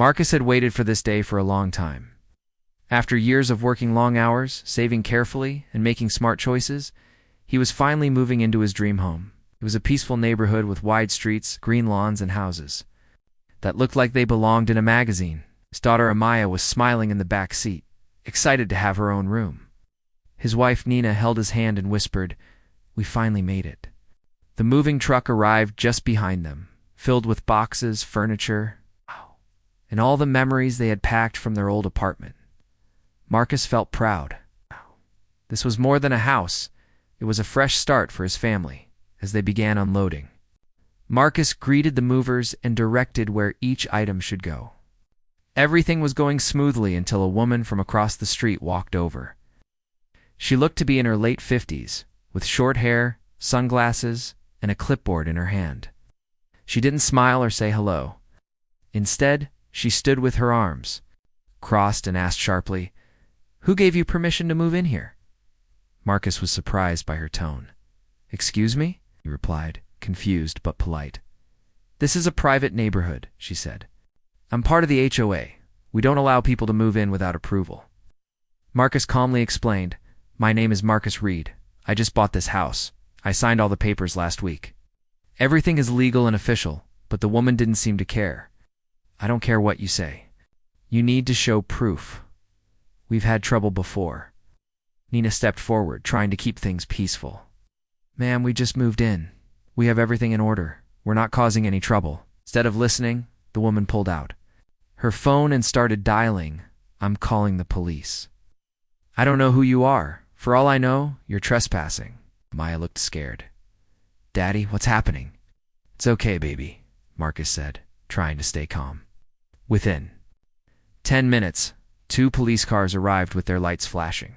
Marcus had waited for this day for a long time. After years of working long hours, saving carefully, and making smart choices, he was finally moving into his dream home. It was a peaceful neighborhood with wide streets, green lawns, and houses that looked like they belonged in a magazine. His daughter Amaya was smiling in the back seat, excited to have her own room. His wife Nina held his hand and whispered, "We finally made it." The moving truck arrived just behind them, filled with boxes, furniture, and all the memories they had packed from their old apartment. Marcus felt proud. This was more than a house. It was a fresh start for his family as they began unloading. Marcus greeted the movers and directed where each item should go. Everything was going smoothly until a woman from across the street walked over. She looked to be in her late 50s, with short hair, sunglasses, and a clipboard in her hand. She didn't smile or say hello. Instead, she stood with her arms crossed and asked sharply, "Who gave you permission to move in here?" Marcus was surprised by her tone. "Excuse me?" he replied, confused but polite. "This is a private neighborhood," she said. "I'm part of the HOA. We don't allow people to move in without approval." Marcus calmly explained, "My name is Marcus Reed. I just bought this house. I signed all the papers last week. Everything is legal and official, but the woman didn't seem to care. I don't care what you say. You need to show proof. We've had trouble before." Nina stepped forward, trying to keep things peaceful. "Ma'am, we just moved in. We have everything in order. We're not causing any trouble." Instead of listening, the woman pulled out her phone and started dialing, "I'm calling the police. I don't know who you are. For all I know, you're trespassing." Maya looked scared. "Daddy, what's happening?" "It's okay, baby," Marcus said, trying to stay calm. Within 10 minutes, 2 police cars arrived with their lights flashing.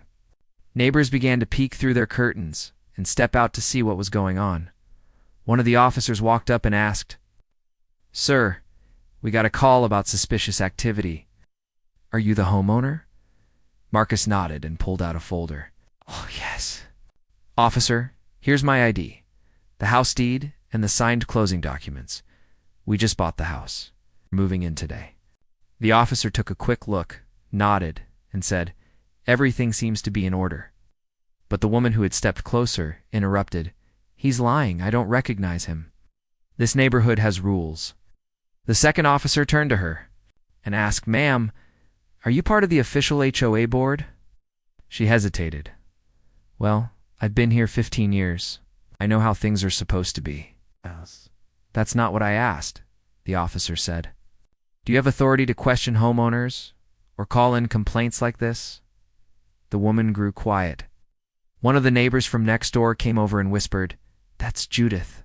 Neighbors began to peek through their curtains and step out to see what was going on. One of the officers walked up and asked, "Sir, we got a call about suspicious activity. Are you the homeowner?" Marcus nodded and pulled out a folder. "Oh, yes." "Officer, here's my ID, the house deed, and the signed closing documents. We just bought the house. We're moving in today." The officer took a quick look, nodded, and said, "Everything seems to be in order." But the woman who had stepped closer interrupted, "He's lying. I don't recognize him. This neighborhood has rules." The second officer turned to her and asked, "Ma'am, are you part of the official HOA board?" She hesitated. "Well, I've been here 15 years. I know how things are supposed to be." "Yes." "That's not what I asked," the officer said. "Do you have authority to question homeowners or call in complaints like this?" The woman grew quiet. One of the neighbors from next door came over and whispered, "That's Judith.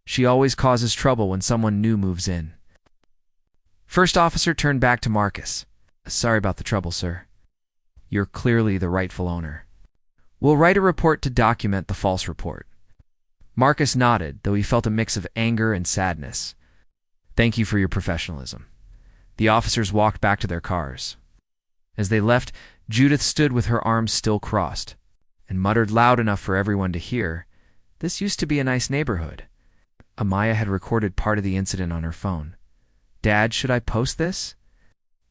She always causes trouble when someone new moves in." First officer turned back to Marcus. "Sorry about the trouble, sir. You're clearly the rightful owner. We'll write a report to document the false report." Marcus nodded, though he felt a mix of anger and sadness. "Thank you for your professionalism." The officers walked back to their cars. As they left, Judith stood with her arms still crossed and muttered loud enough for everyone to hear, "This used to be a nice neighborhood." Amaya had recorded part of the incident on her phone. "Dad, should I post this?"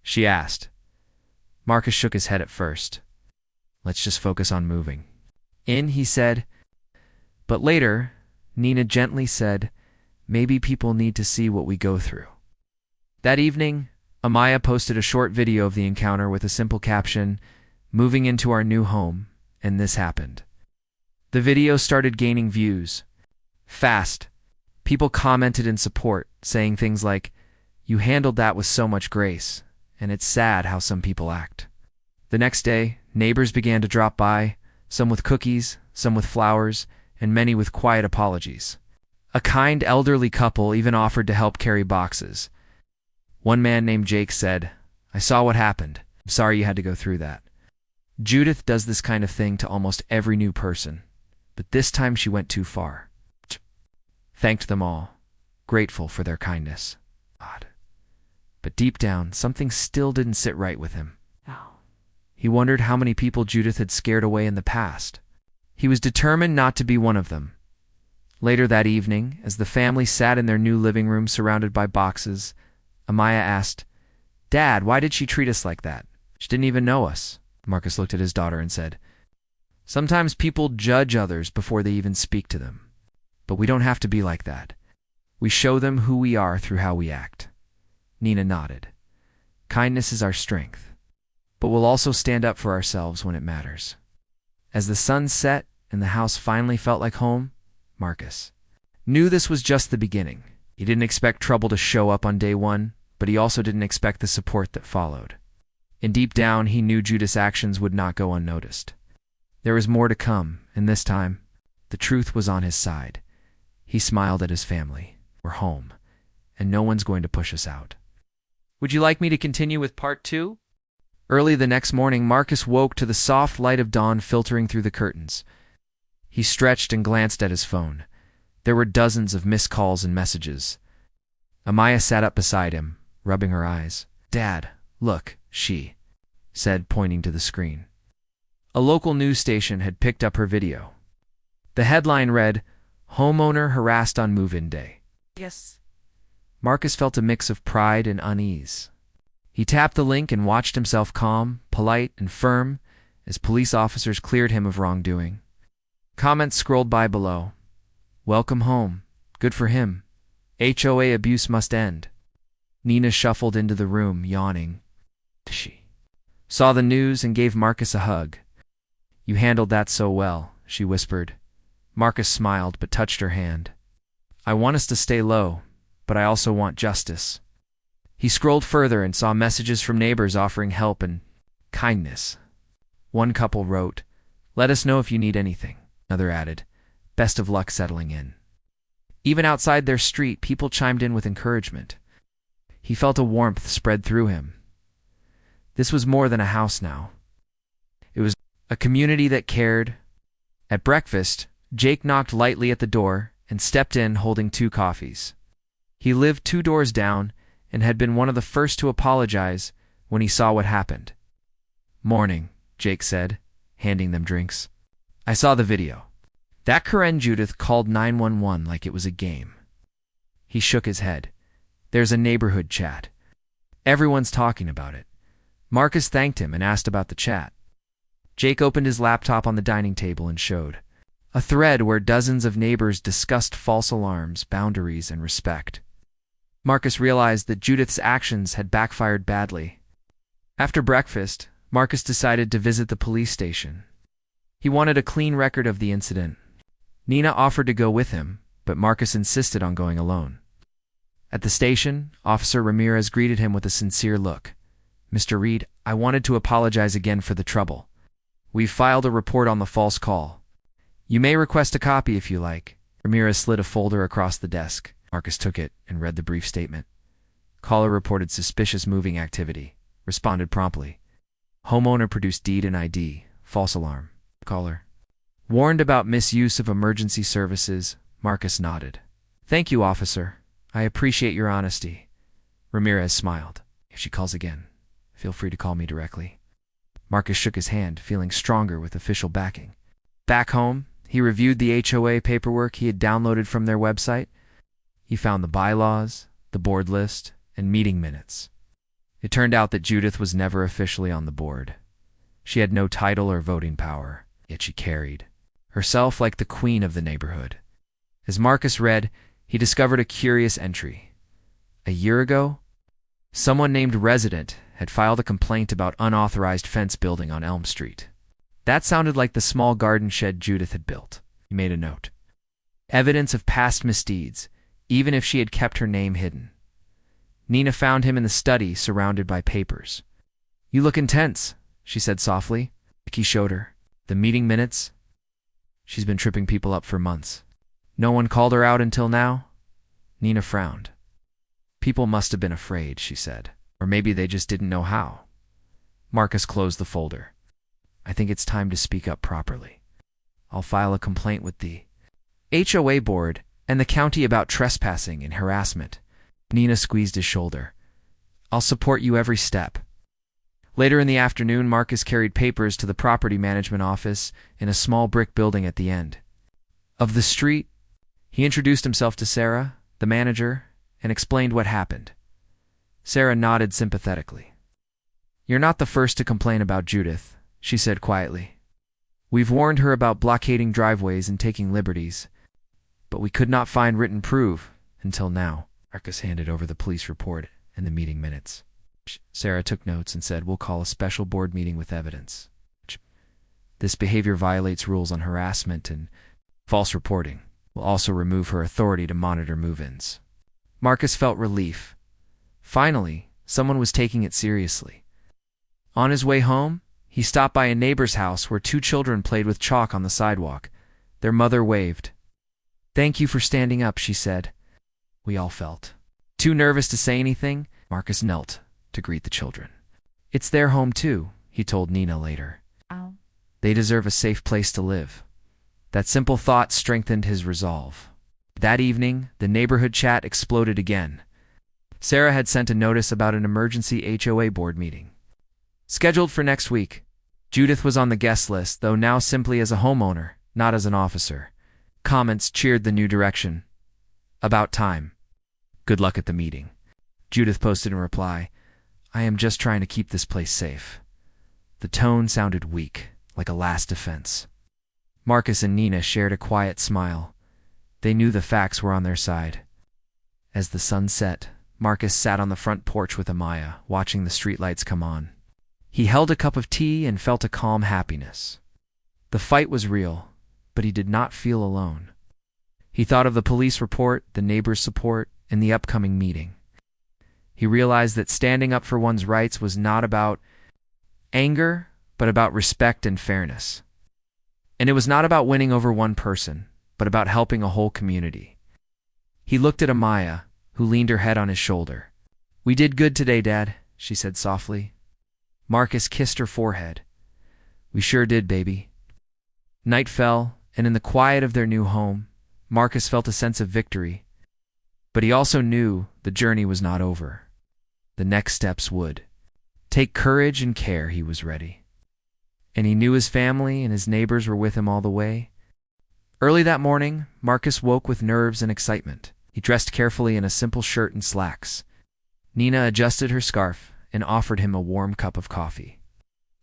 she asked. Marcus shook his head at first. "Let's just focus on moving in," he said. But later, Nina gently said, "Maybe people need to see what we go through." That evening, Amaya posted a short video of the encounter with a simple caption, "Moving into our new home, and this happened." The video started gaining views fast. People commented in support, saying things like, "You handled that with so much grace, and it's sad how some people act." The next day, neighbors began to drop by, some with cookies, some with flowers, and many with quiet apologies. A kind elderly couple even offered to help carry boxes. One man named Jake said, "I saw what happened. I'm sorry you had to go through that." Judith does this kind of thing to almost every new person, but this time she went too far. Thanked them all, grateful for their kindness. Odd. But deep down, something still didn't sit right with him. He wondered how many people Judith had scared away in the past. He was determined not to be one of them. Later that evening, as the family sat in their new living room surrounded by boxes, Amaya asked, Dad, why did she treat us like that? She didn't even know us. Marcus looked at his daughter and said, Sometimes people judge others before they even speak to them. But we don't have to be like that. We show them who we are through how we act. Nina nodded. Kindness is our strength. But we'll also stand up for ourselves when it matters. As the sun set and the house finally felt like home, Marcus knew this was just the beginning. He didn't expect trouble to show up on day one, but he also didn't expect the support that followed. And deep down, he knew Judith's actions would not go unnoticed. There was more to come, and this time, the truth was on his side. He smiled at his family. We're home, and no one's going to push us out. Would you like me to continue with part 2? Early the next morning, Marcus woke to the soft light of dawn filtering through the curtains. He stretched and glanced at his phone. There were dozens of missed calls and messages. Amaya sat up beside him, rubbing her eyes. Dad, look, she said, pointing to the screen. A local news station had picked up her video. The headline read, Homeowner harassed on move-in day. Yes. Marcus felt a mix of pride and unease. He tapped the link and watched himself calm, polite, and firm as police officers cleared him of wrongdoing. Comments scrolled by below. Welcome home. Good for him. HOA abuse must end. Nina shuffled into the room, yawning. She saw the news and gave Marcus a hug. You handled that so well, she whispered. Marcus smiled but touched her hand. I want us to stay low, but I also want justice. He scrolled further and saw messages from neighbors offering help and kindness. One couple wrote, Let us know if you need anything. Another added, Best of luck settling in. Even outside their street, people chimed in with encouragement. He felt a warmth spread through him. This was more than a house now. It was a community that cared. At breakfast, Jake knocked lightly at the door and stepped in holding 2 coffees. He lived 2 doors down and had been one of the first to apologize when he saw what happened. Morning, Jake said, handing them drinks. I saw the video. That Karen Judith called 911 like it was a game. He shook his head. There's a neighborhood chat. Everyone's talking about it. Marcus thanked him and asked about the chat. Jake opened his laptop on the dining table and showed a thread where dozens of neighbors discussed false alarms, boundaries, and respect. Marcus realized that Judith's actions had backfired badly. After breakfast, Marcus decided to visit the police station. He wanted a clean record of the incident. Nina offered to go with him, but Marcus insisted on going alone. At the station, Officer Ramirez greeted him with a sincere look. Mr. Reed, I wanted to apologize again for the trouble. We've filed a report on the false call. You may request a copy if you like. Ramirez slid a folder across the desk. Marcus took it and read the brief statement. Caller reported suspicious moving activity. Responded promptly. Homeowner produced deed and ID. False alarm. Caller warned about misuse of emergency services. Marcus nodded. Thank you, officer. I appreciate your honesty. Ramirez smiled. If she calls again, feel free to call me directly. Marcus shook his hand, feeling stronger with official backing. Back home, he reviewed the HOA paperwork he had downloaded from their website. He found the bylaws, the board list, and meeting minutes. It turned out that Judith was never officially on the board. She had no title or voting power, yet she carried herself like the queen of the neighborhood. As Marcus read, he discovered a curious entry. A year ago, someone named Resident had filed a complaint about unauthorized fence building on Elm Street. That sounded like the small garden shed Judith had built. He made a note. Evidence of past misdeeds, even if she had kept her name hidden. Nina found him in the study, surrounded by papers. You look intense, she said softly. He showed her the meeting minutes. She's been tripping people up for months. No one called her out until now? Nina frowned. People must have been afraid, she said. Or maybe they just didn't know how. Marcus closed the folder. I think it's time to speak up properly. I'll file a complaint with the HOA board and the county about trespassing and harassment. Nina squeezed his shoulder. I'll support you every step. Later in the afternoon, Marcus carried papers to the property management office in a small brick building at the end of the street. He introduced himself to Sarah, the manager, and explained what happened. Sarah nodded sympathetically. "You're not the first to complain about Judith," she said quietly. "We've warned her about blockading driveways and taking liberties, but we could not find written proof until now." Marcus handed over the police report and the meeting minutes. Sarah took notes and said, "We'll call a special board meeting with evidence. This behavior violates rules on harassment and false reporting. We'll also remove her authority to monitor move-ins." Marcus felt relief. Finally, someone was taking it seriously. On his way home, he stopped by a neighbor's house where two children played with chalk on the sidewalk. Their mother waved. "Thank you for standing up," she said. We all felt. Too nervous to say anything, Marcus knelt to greet the children. "It's their home too," he told Nina later. Ow. "They deserve a safe place to live." That simple thought strengthened his resolve. That evening, the neighborhood chat exploded again. Sarah had sent a notice about an emergency HOA board meeting scheduled for next week. Judith was on the guest list, though now simply as a homeowner, not as an officer. Comments cheered the new direction. "About time. Good luck at the meeting." Judith posted in reply, "I am just trying to keep this place safe." The tone sounded weak, like a last defense. Marcus and Nina shared a quiet smile. They knew the facts were on their side. As the sun set, Marcus sat on the front porch with Amaya, watching the streetlights come on. He held a cup of tea and felt a calm happiness. The fight was real, but he did not feel alone. He thought of the police report, the neighbors' support, and the upcoming meeting. He realized that standing up for one's rights was not about anger, but about respect and fairness. And it was not about winning over one person, but about helping a whole community. He looked at Amaya, who leaned her head on his shoulder. "We did good today, Dad," she said softly. Marcus kissed her forehead. "We sure did, baby." Night fell, and in the quiet of their new home, Marcus felt a sense of victory. But he also knew the journey was not over. The next steps would take courage and care. He was ready. And he knew his family and his neighbors were with him all the way. Early that morning, Marcus woke with nerves and excitement. He dressed carefully in a simple shirt and slacks. Nina adjusted her scarf and offered him a warm cup of coffee.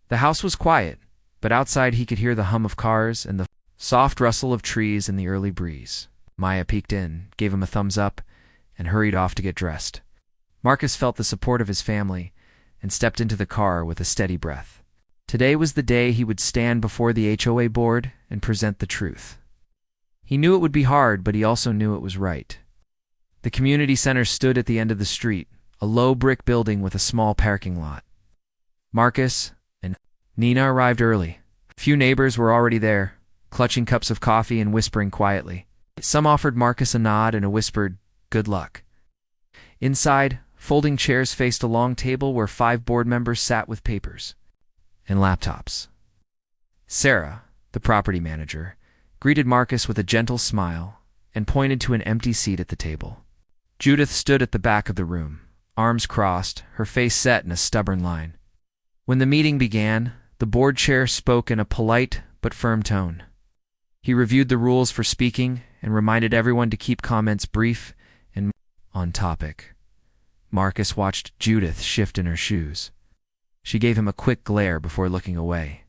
The house was quiet, but outside he could hear the hum of cars and the soft rustle of trees in the early breeze. Maya peeked in, gave him a thumbs up, and hurried off to get dressed. Marcus felt the support of his family and stepped into the car with a steady breath. Today was the day he would stand before the HOA board and present the truth. He knew it would be hard, but he also knew it was right. The community center stood at the end of the street, a low brick building with a small parking lot. Marcus and Nina arrived early. A few neighbors were already there, clutching cups of coffee and whispering quietly. Some offered Marcus a nod and a whispered, "Good luck." Inside, folding chairs faced a long table where 5 board members sat with papers and laptops. Sarah, the property manager, greeted Marcus with a gentle smile and pointed to an empty seat at the table. Judith stood at the back of the room, arms crossed, her face set in a stubborn line. When the meeting began, the board chair spoke in a polite but firm tone. He reviewed the rules for speaking and reminded everyone to keep comments brief and on topic. Marcus watched Judith shift in her shoes. She gave him a quick glare before looking away.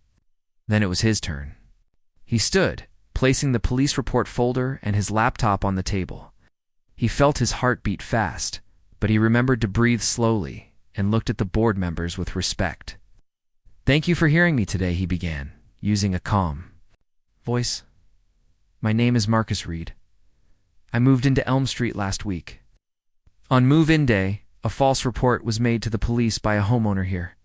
Then it was his turn. He stood, placing the police report folder and his laptop on the table. He felt his heart beat fast, but he remembered to breathe slowly and looked at the board members with respect. "Thank you for hearing me today," he began, using a calm voice. "My name is Marcus Reed. I moved into Elm Street last week. On move-in day, a false report was made to the police by a homeowner here.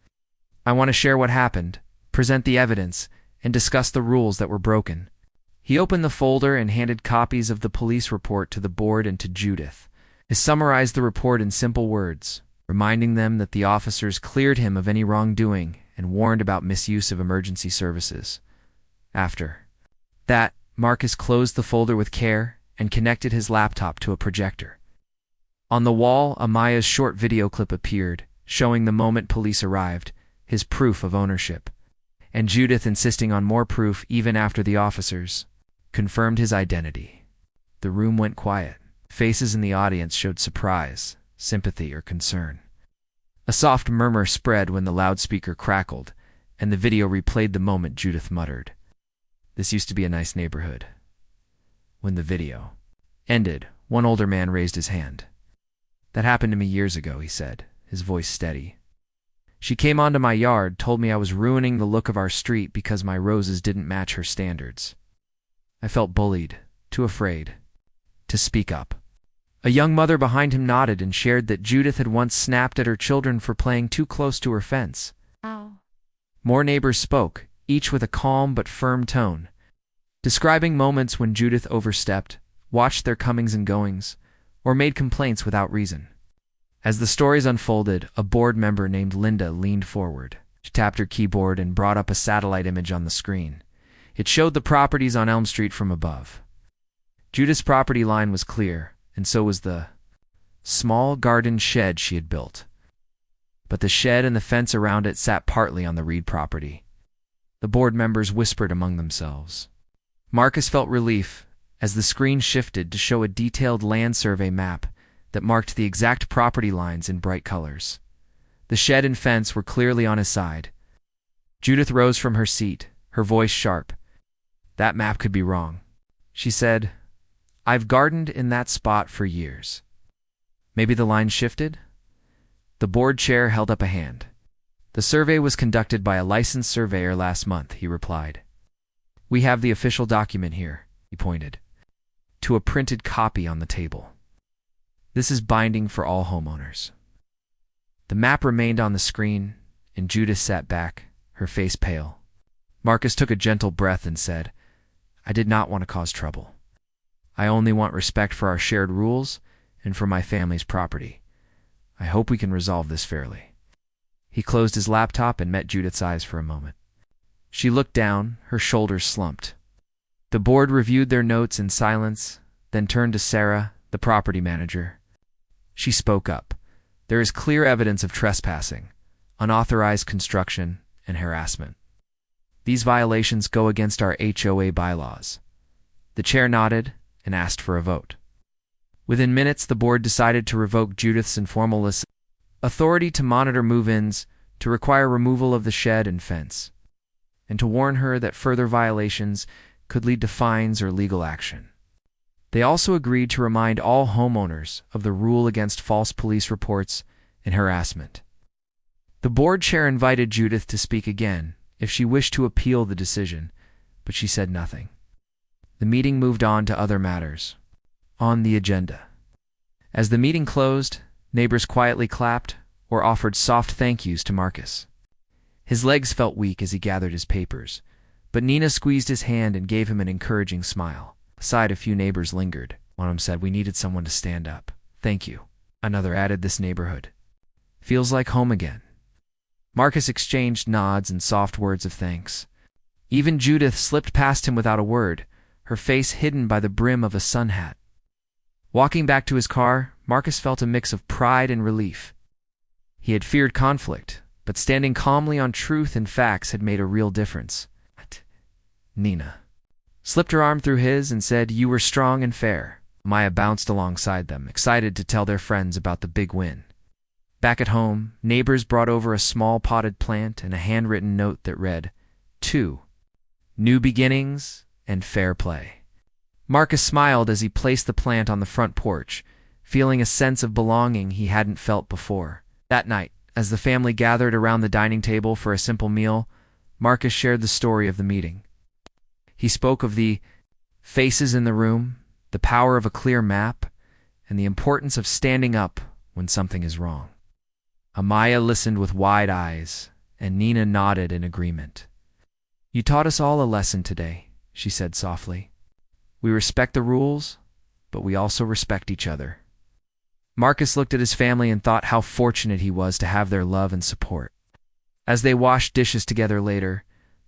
I want to share what happened, present the evidence, and discuss the rules that were broken." He opened the folder and handed copies of the police report to the board and to Judith. He summarized the report in simple words, reminding them that the officers cleared him of any wrongdoing and warned about misuse of emergency services. After that, Marcus closed the folder with care and connected his laptop to a projector. On the wall, Amaya's short video clip appeared, showing the moment police arrived, his proof of ownership. And Judith insisting on more proof even after the officers confirmed his identity. The room went quiet. Faces in the audience showed surprise, sympathy, or concern. A soft murmur spread when the loudspeaker crackled, and the video replayed the moment Judith muttered, "This used to be a nice neighborhood." When the video ended, one older man raised his hand. "That happened to me years ago," he said, his voice steady. "She came onto my yard, told me I was ruining the look of our street because my roses didn't match her standards. I felt bullied, too afraid to speak up." A young mother behind him nodded and shared that Judith had once snapped at her children for playing too close to her fence. Wow. More neighbors spoke, each with a calm but firm tone, describing moments when Judith overstepped, watched their comings and goings, or made complaints without reason. As the stories unfolded, a board member named Linda leaned forward. She tapped her keyboard and brought up a satellite image on the screen. It showed the properties on Elm Street from above. Judith's property line was clear, and so was the small garden shed she had built. But the shed and the fence around it sat partly on the Reed property. The board members whispered among themselves. Marcus felt relief as the screen shifted to show a detailed land survey map that marked the exact property lines in bright colors. The shed and fence were clearly on his side. Judith rose from her seat, her voice sharp. "That map could be wrong," she said. "I've gardened in that spot for years." "Maybe the line shifted?" The board chair held up a hand. "The survey was conducted by a licensed surveyor last month," he replied. "We have the official document here," he pointed to a printed copy on the table. "This is binding for all homeowners." The map remained on the screen, and Judith sat back, her face pale. Marcus took a gentle breath and said, "I did not want to cause trouble. I only want respect for our shared rules and for my family's property. I hope we can resolve this fairly." He closed his laptop and met Judith's eyes for a moment. She looked down, her shoulders slumped. The board reviewed their notes in silence, then turned to Sarah, the property manager. She spoke up. "There is clear evidence of trespassing, unauthorized construction, and harassment. These violations go against our HOA bylaws." The chair nodded and asked for a vote. Within minutes, the board decided to revoke Judith's informal authority to monitor move-ins, to require removal of the shed and fence, and to warn her that further violations could lead to fines or legal action. They also agreed to remind all homeowners of the rule against false police reports and harassment. The board chair invited Judith to speak again if she wished to appeal the decision, but she said nothing. The meeting moved on to other matters on the agenda. As the meeting closed, neighbors quietly clapped or offered soft thank yous to Marcus. His legs felt weak as he gathered his papers, but Nina squeezed his hand and gave him an encouraging smile. Aside, a few neighbors lingered. One of them said, "We needed someone to stand up." "Thank you." Another added, "This neighborhood feels like home again." Marcus exchanged nods and soft words of thanks. Even Judith slipped past him without a word, her face hidden by the brim of a sun hat. Walking back to his car, Marcus felt a mix of pride and relief. He had feared conflict, but standing calmly on truth and facts had made a real difference. Nina slipped her arm through his and said, "You were strong and fair." Maya bounced alongside them, excited to tell their friends about the big win. Back at home, neighbors brought over a small potted plant and a handwritten note that read, "To New Beginnings and Fair Play." Marcus smiled as he placed the plant on the front porch, feeling a sense of belonging he hadn't felt before. That night, as the family gathered around the dining table for a simple meal, Marcus shared the story of the meeting. He spoke of the faces in the room, the power of a clear map, and the importance of standing up when something is wrong. Amaya listened with wide eyes, and Nina nodded in agreement. "You taught us all a lesson today," she said softly. "We respect the rules, but we also respect each other." Marcus looked at his family and thought how fortunate he was to have their love and support. As they washed dishes together later,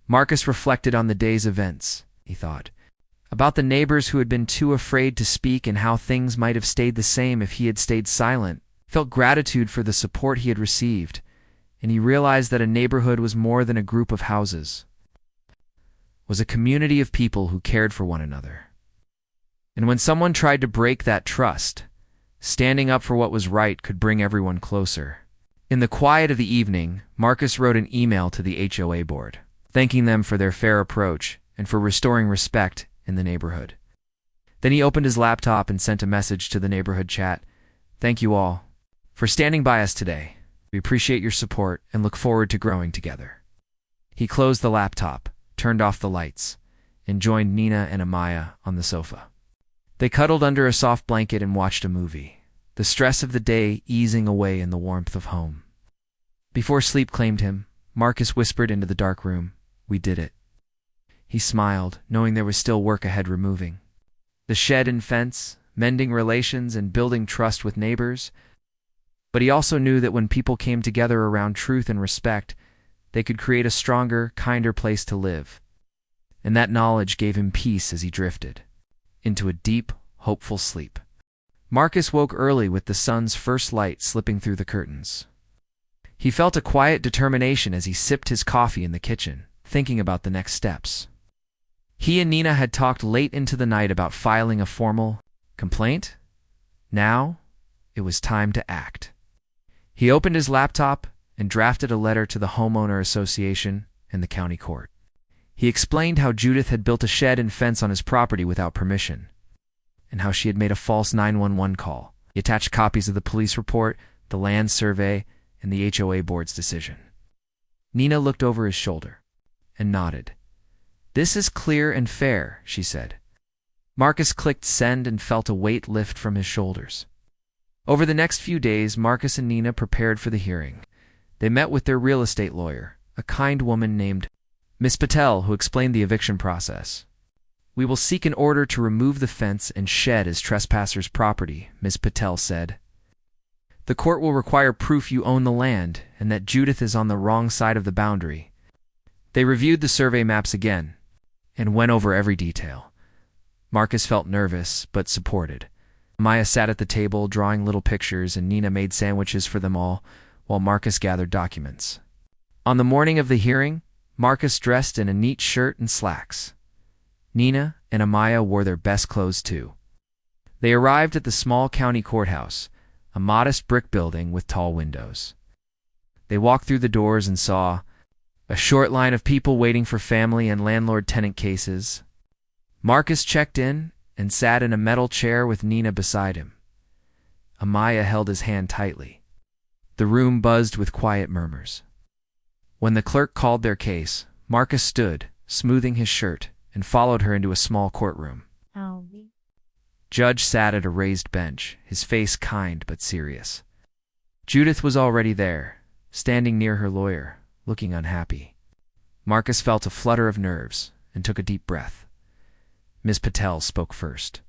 Marcus reflected on the day's events. He thought about the neighbors who had been too afraid to speak and how things might have stayed the same if he had stayed silent. Felt gratitude for the support he had received, and he realized that a neighborhood was more than a group of houses. Was a community of people who cared for one another. And when someone tried to break that trust, standing up for what was right could bring everyone closer. In the quiet of the evening, Marcus wrote an email to the HOA board, thanking them for their fair approach and for restoring respect in the neighborhood. Then he opened his laptop and sent a message to the neighborhood chat. "Thank you all for standing by us today. We appreciate your support and look forward to growing together." He closed the laptop, turned off the lights, and joined Nina and Amaya on the sofa. They cuddled under a soft blanket and watched a movie, the stress of the day easing away in the warmth of home. Before sleep claimed him, Marcus whispered into the dark room, "We did it." He smiled, knowing there was still work ahead removing the shed and fence, mending relations and building trust with neighbors. But he also knew that when people came together around truth and respect, they could create a stronger, kinder place to live. And that knowledge gave him peace as he drifted into a deep, hopeful sleep. Marcus woke early with the sun's first light slipping through the curtains. He felt a quiet determination as he sipped his coffee in the kitchen, thinking about the next steps. He and Nina had talked late into the night about filing a formal complaint. Now, it was time to act. He opened his laptop and drafted a letter to the homeowner association and the county court. He explained how Judith had built a shed and fence on his property without permission, and how she had made a false 911 call. He attached copies of the police report, the land survey, and the HOA board's decision. Nina looked over his shoulder and nodded. "This is clear and fair," she said. Marcus clicked send and felt a weight lift from his shoulders. Over the next few days, Marcus and Nina prepared for the hearing. They met with their real estate lawyer, a kind woman named Miss Patel, who explained the eviction process. "We will seek an order to remove the fence and shed as trespassers' property," Ms. Patel said. "The court will require proof you own the land and that Judith is on the wrong side of the boundary." They reviewed the survey maps again and went over every detail. Marcus felt nervous, but supported. Maya sat at the table, drawing little pictures, and Nina made sandwiches for them all, while Marcus gathered documents. On the morning of the hearing, Marcus dressed in a neat shirt and slacks. Nina and Amaya wore their best clothes too. They arrived at the small county courthouse, a modest brick building with tall windows. They walked through the doors and saw a short line of people waiting for family and landlord-tenant cases. Marcus checked in and sat in a metal chair with Nina beside him. Amaya held his hand tightly. The room buzzed with quiet murmurs. When the clerk called their case, Marcus stood, smoothing his shirt, and followed her into a small courtroom. Judge sat at a raised bench, his face kind but serious. Judith was already there, standing near her lawyer, looking unhappy. Marcus felt a flutter of nerves and took a deep breath. Ms. Patel spoke first.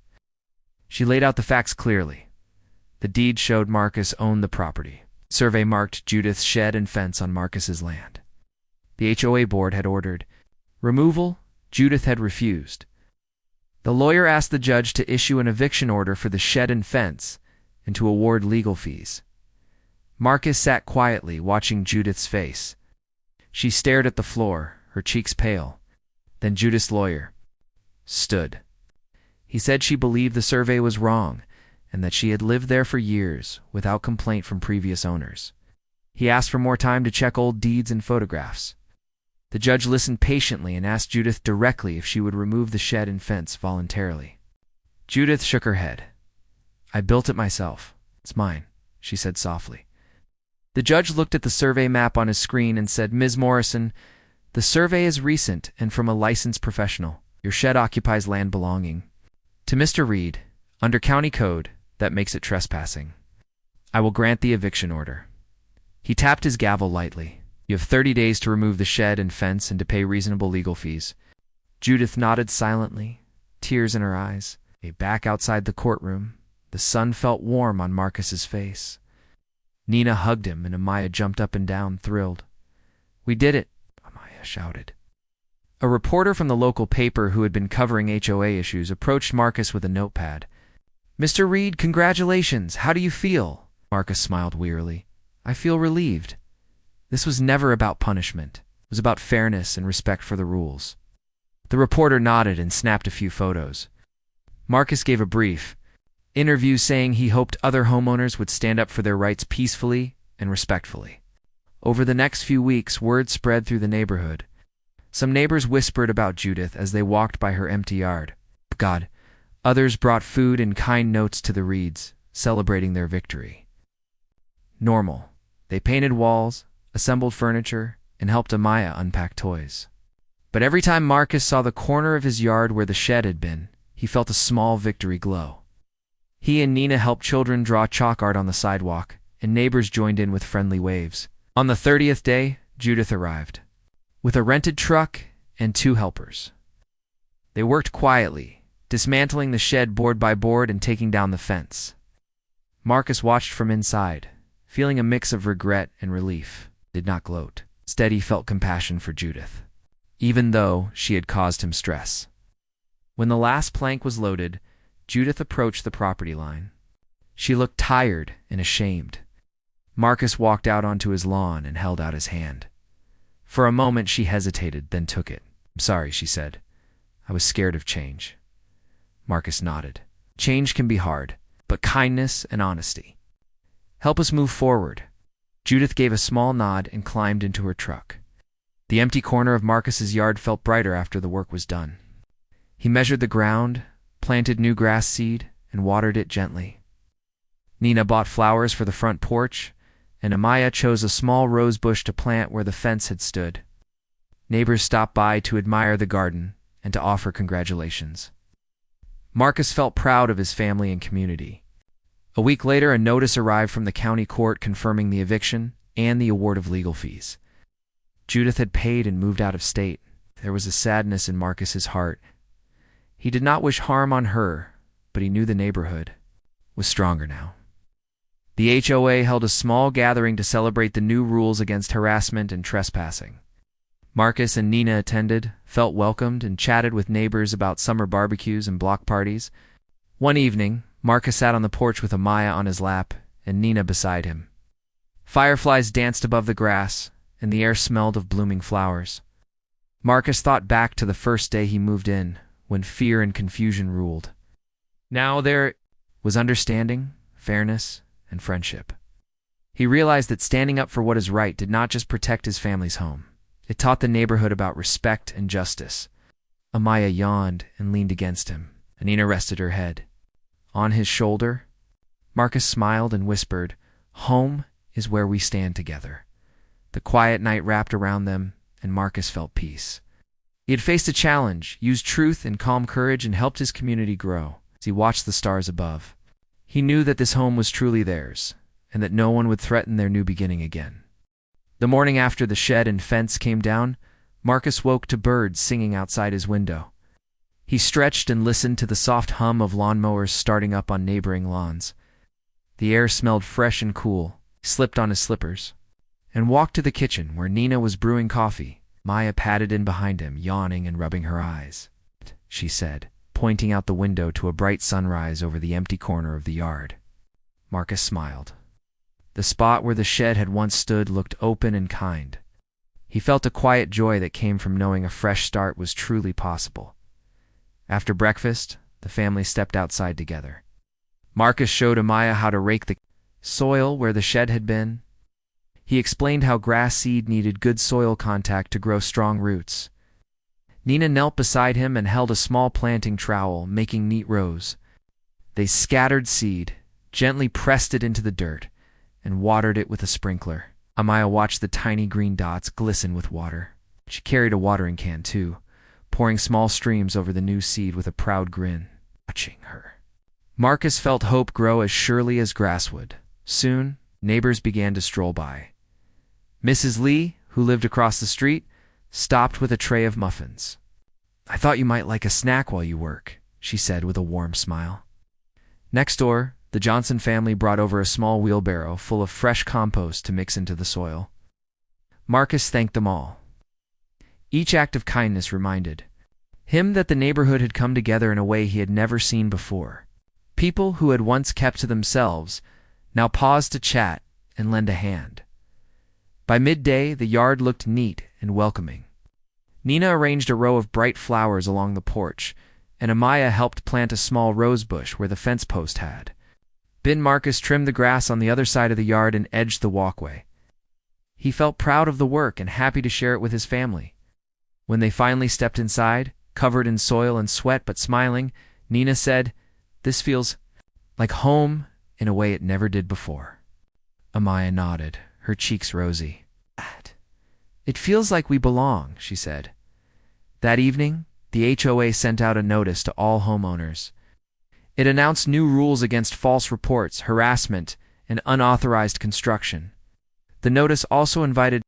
She laid out the facts clearly. The deed showed Marcus owned the property. Survey marked Judith's shed and fence on Marcus's land. The HOA board had ordered removal. Judith had refused. The lawyer asked the judge to issue an eviction order for the shed and fence and to award legal fees. Marcus sat quietly, watching Judith's face. She stared at the floor, her cheeks pale. Then Judith's lawyer stood. He said she believed the survey was wrong and that she had lived there for years without complaint from previous owners. He asked for more time to check old deeds and photographs. The judge listened patiently and asked Judith directly if she would remove the shed and fence voluntarily. Judith shook her head. "I built it myself. It's mine," she said softly. The judge looked at the survey map on his screen and said, "Ms. Morrison, the survey is recent and from a licensed professional. Your shed occupies land belonging to Mr. Reed. Under county code, that makes it trespassing. I will grant the eviction order." He tapped his gavel lightly. "You have 30 days to remove the shed and fence and to pay reasonable legal fees." Judith nodded silently, tears in her eyes. Back outside the courtroom, the sun felt warm on Marcus's face. Nina hugged him and Amaya jumped up and down, thrilled. "We did it," Amaya shouted. A reporter from the local paper who had been covering HOA issues approached Marcus with a notepad. "Mr. Reed, congratulations. How do you feel?" Marcus smiled wearily. "I feel relieved. This was never about punishment. It was about fairness and respect for the rules." The reporter nodded and snapped a few photos. Marcus gave a brief interview saying he hoped other homeowners would stand up for their rights peacefully and respectfully. Over the next few weeks, word spread through the neighborhood. Some neighbors whispered about Judith as they walked by her empty yard. God. Others brought food and kind notes to the Reeds, celebrating their victory. Normal. They painted walls, assembled furniture, and helped Amaya unpack toys. But every time Marcus saw the corner of his yard where the shed had been, he felt a small victory glow. He and Nina helped children draw chalk art on the sidewalk, and neighbors joined in with friendly waves. On the 30th day, Judith arrived, with a rented truck and 2 helpers. They worked quietly, dismantling the shed board by board and taking down the fence. Marcus watched from inside, feeling a mix of regret and relief. Did not gloat. Instead, he felt compassion for Judith, even though she had caused him stress. When the last plank was loaded, Judith approached the property line. She looked tired and ashamed. Marcus walked out onto his lawn and held out his hand. For a moment she hesitated, then took it. "I'm sorry," she said. "I was scared of change." Marcus nodded. "Change can be hard, but kindness and honesty help us move forward." Judith gave a small nod and climbed into her truck. The empty corner of Marcus's yard felt brighter after the work was done. He measured the ground, planted new grass seed, and watered it gently. Nina bought flowers for the front porch, and Amaya chose a small rose bush to plant where the fence had stood. Neighbors stopped by to admire the garden and to offer congratulations. Marcus felt proud of his family and community. A week later, a notice arrived from the county court confirming the eviction and the award of legal fees. Judith had paid and moved out of state. There was a sadness in Marcus's heart. He did not wish harm on her, but he knew the neighborhood was stronger now. The HOA held a small gathering to celebrate the new rules against harassment and trespassing. Marcus and Nina attended, felt welcomed, and chatted with neighbors about summer barbecues and block parties. One evening, Marcus sat on the porch with Amaya on his lap and Nina beside him. Fireflies danced above the grass, and the air smelled of blooming flowers. Marcus thought back to the first day he moved in, when fear and confusion ruled. Now there was understanding, fairness, and friendship. He realized that standing up for what is right did not just protect his family's home. It taught the neighborhood about respect and justice. Amaya yawned and leaned against him. Nina rested her head on his shoulder. Marcus smiled and whispered, "Home is where we stand together." The quiet night wrapped around them, and Marcus felt peace. He had faced a challenge, used truth and calm courage, and helped his community grow. As he watched the stars above, he knew that this home was truly theirs, and that no one would threaten their new beginning again. The morning after the shed and fence came down, Marcus woke to birds singing outside his window. He stretched and listened to the soft hum of lawnmowers starting up on neighboring lawns. The air smelled fresh and cool. He slipped on his slippers and walked to the kitchen where Nina was brewing coffee. Maya padded in behind him, yawning and rubbing her eyes. She said, pointing out the window to a bright sunrise over the empty corner of the yard. Marcus smiled. The spot where the shed had once stood looked open and kind. He felt a quiet joy that came from knowing a fresh start was truly possible. After breakfast, the family stepped outside together. Marcus showed Amaya how to rake the soil where the shed had been. He explained how grass seed needed good soil contact to grow strong roots. Nina knelt beside him and held a small planting trowel, making neat rows. They scattered seed, gently pressed it into the dirt, and watered it with a sprinkler. Amaya watched the tiny green dots glisten with water. She carried a watering can, too, pouring small streams over the new seed with a proud grin, watching her. Marcus felt hope grow as surely as grass would. Soon, neighbors began to stroll by. Mrs. Lee, who lived across the street, stopped with a tray of muffins. "I thought you might like a snack while you work," she said with a warm smile. Next door, the Johnson family brought over a small wheelbarrow full of fresh compost to mix into the soil. Marcus thanked them all. Each act of kindness reminded him that the neighborhood had come together in a way he had never seen before. People who had once kept to themselves now paused to chat and lend a hand. By midday, the yard looked neat and welcoming. Nina arranged a row of bright flowers along the porch, and Amaya helped plant a small rose bush where the fence post had. Marcus trimmed the grass on the other side of the yard and edged the walkway. He felt proud of the work and happy to share it with his family. When they finally stepped inside, covered in soil and sweat but smiling, Nina said, "This feels like home in a way it never did before." Amaya nodded, her cheeks rosy. "It feels like we belong," she said. That evening, the HOA sent out a notice to all homeowners. It announced new rules against false reports, harassment, and unauthorized construction. The notice also invited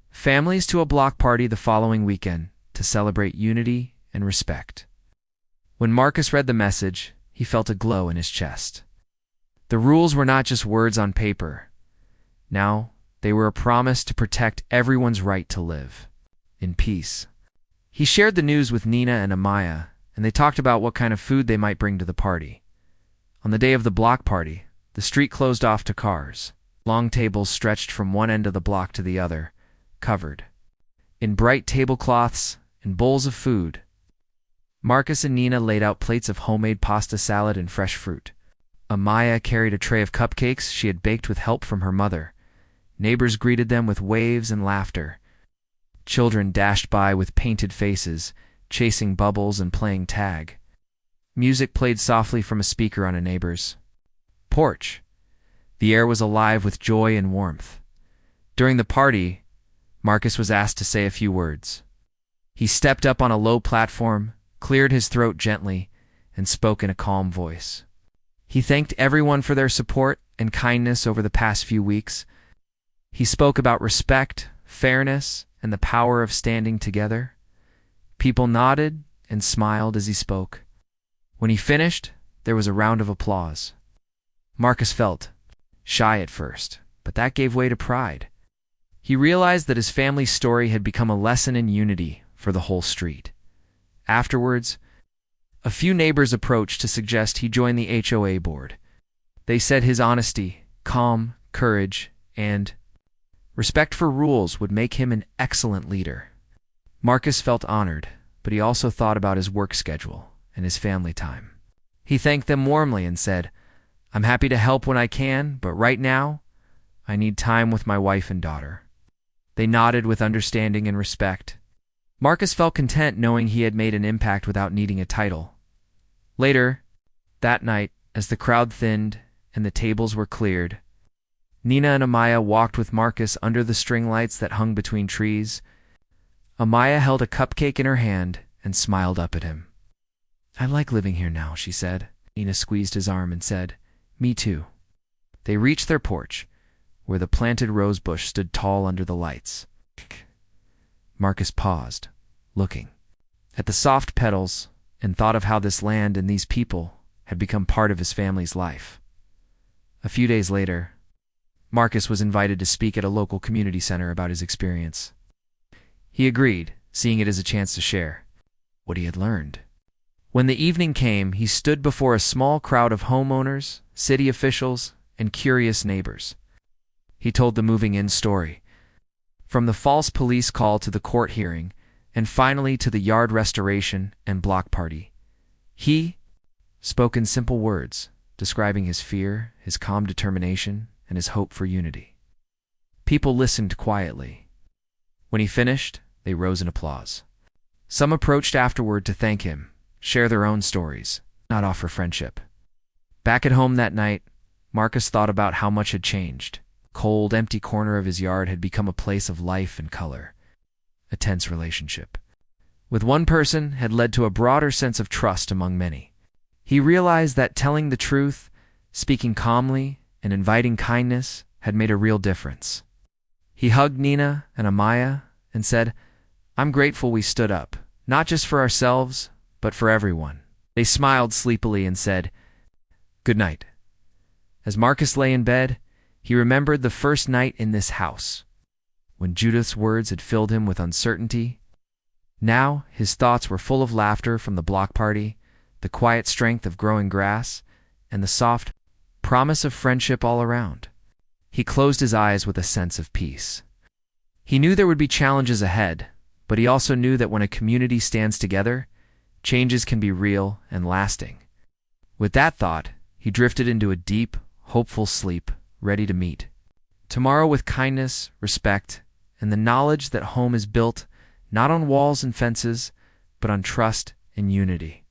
families to a block party the following weekend to celebrate unity and respect. When Marcus read the message, he felt a glow in his chest. The rules were not just words on paper. Now, they were a promise to protect everyone's right to live in peace. He shared the news with Nina and Amaya, and they talked about what kind of food they might bring to the party. On the day of the block party, the street closed off to cars. Long tables stretched from one end of the block to the other, covered in bright tablecloths and bowls of food. Marcus and Nina laid out plates of homemade pasta salad and fresh fruit. Amaya carried a tray of cupcakes she had baked with help from her mother. Neighbors greeted them with waves and laughter. Children dashed by with painted faces, chasing bubbles and playing tag. Music played softly from a speaker on a neighbor's porch. The air was alive with joy and warmth. During the party, Marcus was asked to say a few words. He stepped up on a low platform, cleared his throat gently, and spoke in a calm voice. He thanked everyone for their support and kindness over the past few weeks. He spoke about respect, fairness, and the power of standing together. People nodded and smiled as he spoke. When he finished, there was a round of applause. Marcus felt shy at first, but that gave way to pride. He realized that his family's story had become a lesson in unity for the whole street. Afterwards, a few neighbors approached to suggest he join the HOA board. They said his honesty, calm, courage, and respect for rules would make him an excellent leader. Marcus felt honored, but he also thought about his work schedule and his family time. He thanked them warmly and said, "I'm happy to help when I can, but right now, I need time with my wife and daughter." They nodded with understanding and respect. Marcus felt content knowing he had made an impact without needing a title. Later, that night, as the crowd thinned and the tables were cleared, Nina and Amaya walked with Marcus under the string lights that hung between trees. Amaya held a cupcake in her hand and smiled up at him. "I like living here now," she said. Nina squeezed his arm and said, "Me too." They reached their porch, where the planted rose bush stood tall under the lights. Marcus paused, looking at the soft petals, and thought of how this land and these people had become part of his family's life. A few days later, Marcus was invited to speak at a local community center about his experience. He agreed, seeing it as a chance to share what he had learned. When the evening came, he stood before a small crowd of homeowners, city officials, and curious neighbors. He told the moving-in story, from the false police call to the court hearing, and finally to the yard restoration and block party. He spoke in simple words, describing his fear, his calm determination, and his hope for unity. People listened quietly. When he finished, they rose in applause. Some approached afterward to thank him, share their own stories, not offer friendship. Back at home that night, Marcus thought about how much had changed. The cold, empty corner of his yard had become a place of life and color. A tense relationship with one person had led to a broader sense of trust among many. He realized that telling the truth, speaking calmly, and inviting kindness had made a real difference. He hugged Nina and Amaya and said, "I'm grateful we stood up, not just for ourselves, but for everyone." They smiled sleepily and said, "Good night." As Marcus lay in bed, he remembered the first night in this house, when Judith's words had filled him with uncertainty. Now his thoughts were full of laughter from the block party, the quiet strength of growing grass, and the soft promise of friendship all around. He closed his eyes with a sense of peace. He knew there would be challenges ahead, but he also knew that when a community stands together, changes can be real and lasting. With that thought, he drifted into a deep, hopeful sleep, ready to meet tomorrow with kindness, respect, and the knowledge that home is built not on walls and fences, but on trust and unity.